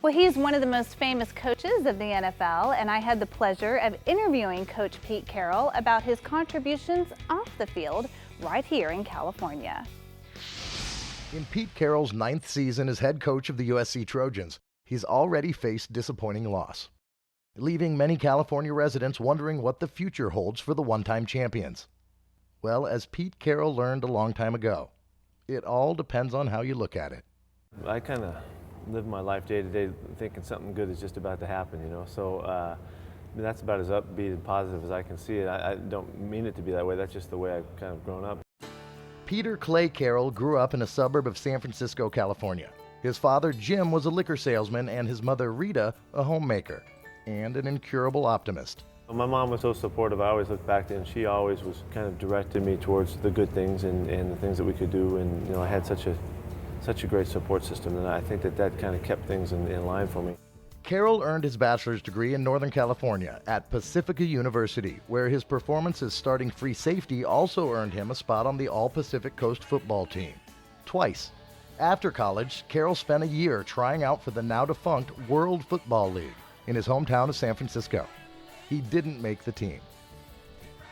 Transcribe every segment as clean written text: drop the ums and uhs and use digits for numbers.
Well, he's one of the most famous coaches of the NFL, and I had the pleasure of interviewing Coach Pete Carroll about his contributions off the field right here in California. In Pete Carroll's 9th season as head coach of the USC Trojans, he's already faced disappointing loss, leaving many California residents wondering what the future holds for the one-time champions. Well, as Pete Carroll learned a long time ago, it all depends on how you look at it. I kind of live my life day to day thinking something good is just about to happen, So that's about as upbeat and positive as I can see it. I don't mean it to be that way. That's just the way I've kind of grown up. Peter Clay Carroll grew up in a suburb of San Francisco, California. His father, Jim, was a liquor salesman, and his mother, Rita, a homemaker and an incurable optimist. My mom was so supportive. I always look back to her, and she always was kind of directed me towards the good things and the things that we could do. And I had such a great support system, and I think that kind of kept things in line for me. Carroll earned his bachelor's degree in Northern California at Pacifica University, where his performance as starting free safety also earned him a spot on the All-Pacific Coast football team, twice. After college, Carroll spent a year trying out for the now-defunct World Football League in his hometown of San Francisco. He didn't make the team.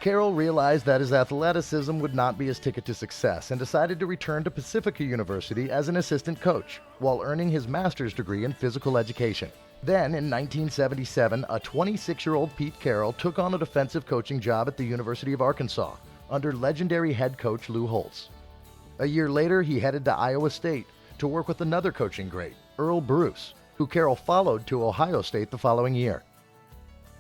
Carroll realized that his athleticism would not be his ticket to success and decided to return to Pacifica University as an assistant coach while earning his master's degree in physical education. Then, in 1977, a 26-year-old Pete Carroll took on a defensive coaching job at the University of Arkansas under legendary head coach Lou Holtz. A year later, he headed to Iowa State to work with another coaching great, Earl Bruce, who Carroll followed to Ohio State the following year.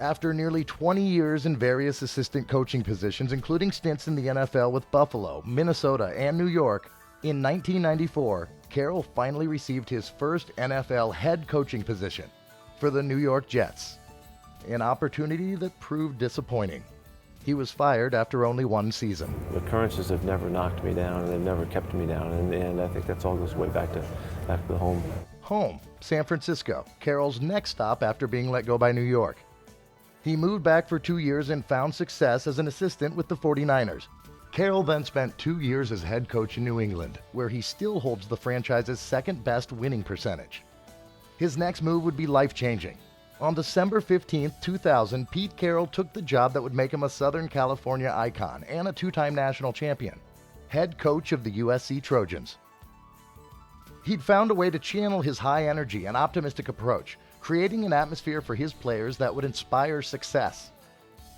After nearly 20 years in various assistant coaching positions, including stints in the NFL with Buffalo, Minnesota, and New York, in 1994, Carroll finally received his first NFL head coaching position for the New York Jets, an opportunity that proved disappointing. He was fired after only one season. The occurrences have never knocked me down, and they've never kept me down, and I think that's all goes way back to the home. Home, San Francisco, Carroll's next stop after being let go by New York. He moved back for 2 years and found success as an assistant with the 49ers. Carroll then spent 2 years as head coach in New England, where he still holds the franchise's second-best winning percentage. His next move would be life-changing. On December 15, 2000, Pete Carroll took the job that would make him a Southern California icon and a two-time national champion, head coach of the USC Trojans. He'd found a way to channel his high energy and optimistic approach, creating an atmosphere for his players that would inspire success.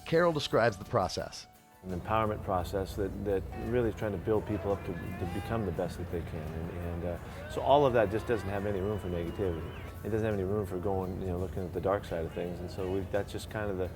Carroll describes the process. An empowerment process that really is trying to build people up to become the best that they can. And so all of that just doesn't have any room for negativity. It doesn't have any room for going, looking at the dark side of things. And so that's just kind of the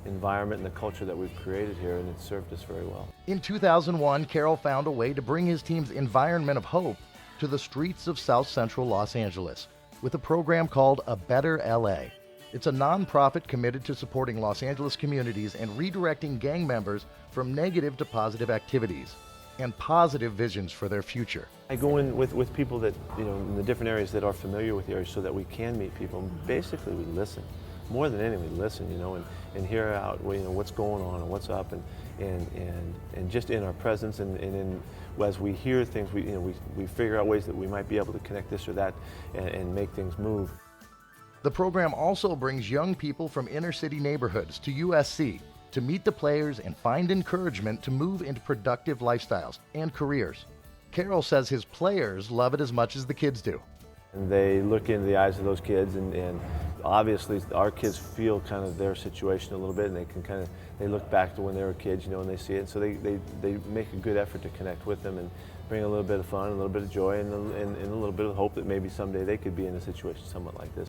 environment and the culture that we've created here, and it's served us very well. In 2001, Carroll found a way to bring his team's environment of hope to the streets of South Central Los Angeles with a program called A Better LA. It's a nonprofit committed to supporting Los Angeles communities and redirecting gang members from negative to positive activities and positive visions for their future. I go in with people that, in the different areas that are familiar with the area so that we can meet people. And basically, we listen. More than anything, we listen, and hear out, what's going on and what's up, and just in our presence and as we hear things, we figure out ways that we might be able to connect this or that and make things move. The program also brings young people from inner city neighborhoods to USC to meet the players and find encouragement to move into productive lifestyles and careers. Carroll says his players love it as much as the kids do. And they look into the eyes of those kids, and obviously our kids feel kind of their situation a little bit, and they can they look back to when they were kids, and they see it. So they make a good effort to connect with them and bring a little bit of fun, a little bit of joy, and a little bit of hope that maybe someday they could be in a situation somewhat like this.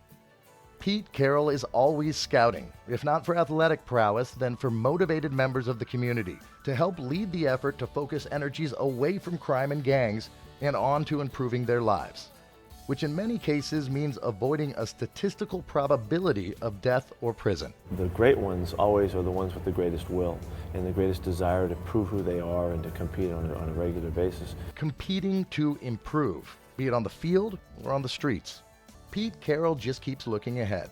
Pete Carroll is always scouting, if not for athletic prowess, then for motivated members of the community to help lead the effort to focus energies away from crime and gangs and on to improving their lives, which in many cases means avoiding a statistical probability of death or prison. The great ones always are the ones with the greatest will and the greatest desire to prove who they are and to compete on a regular basis. Competing to improve, be it on the field or on the streets. Pete Carroll just keeps looking ahead,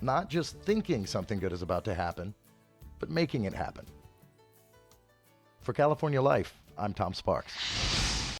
not just thinking something good is about to happen, but making it happen. For California Life, I'm Tom Sparks.